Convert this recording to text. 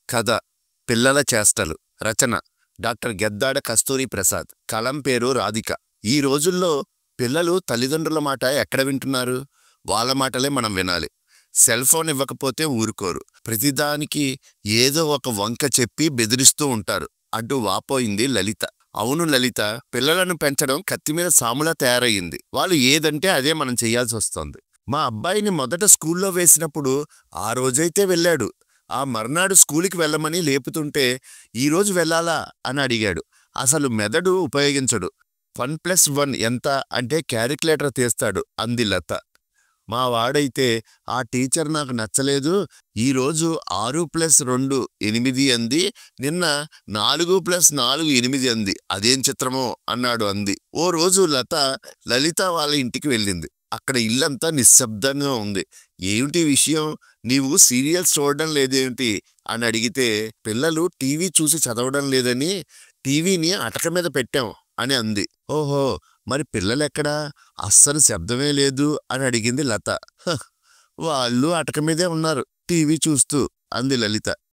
కథ పిల్లల చేష్టలు. రచన డాక్టర్ గెద్దాడ కస్తూరి ప్రసాద్. కలం పేరు రాధిక. ఈ రోజుల్లో పిల్లలు తల్లిదండ్రుల మాట ఎక్కడ వింటున్నారు? వాళ్ళ మాటలే మనం వినాలి. సెల్ ఫోన్ ఇవ్వకపోతే ఊరుకోరు. ప్రతిదానికి ఏదో ఒక వంక చెప్పి బెదిరిస్తూ ఉంటారు అంటూ వాపోయింది లలిత. అవును లలిత, పిల్లలను పెంచడం కత్తిమీద సాములా తయారయ్యింది. వాళ్ళు ఏదంటే అదే మనం చెయ్యాల్సి వస్తుంది. మా అబ్బాయిని మొదట స్కూల్లో వేసినప్పుడు ఆ రోజైతే వెళ్ళాడు. ఆ మర్నాడు స్కూలుకి వెళ్ళమని లేపుతుంటే ఈరోజు వెళ్ళాలా అని అడిగాడు. అసలు మెదడు ఉపయోగించడు. 1+1 ఎంత అంటే క్యాలిక్యులేటర్ తీస్తాడు అంది లత. మా వాడైతే ఆ టీచర్ నాకు నచ్చలేదు, ఈరోజు 6+2 8 అంది, నిన్న 4+4 8 అంది, అదేం చిత్రమో అన్నాడు అంది. ఓ రోజు లలిత వాళ్ళ ఇంటికి వెళ్ళింది. అక్కడ ఇల్లంతా నిశ్శబ్దంగా ఉంది. ఏమిటి విషయం, నీవు సీరియల్స్ చూడడం లేదేమిటి అని అడిగితే, పిల్లలు టీవీ చూసి చదవడం లేదని టీవీని అటక మీద పెట్టాం అని అంది. ఓహో, మరి పిల్లలెక్కడా? అస్సలు శబ్దమే లేదు అని అడిగింది లత. వాళ్ళు అటక మీదే ఉన్నారు టీవీ చూస్తూ అంది లలిత.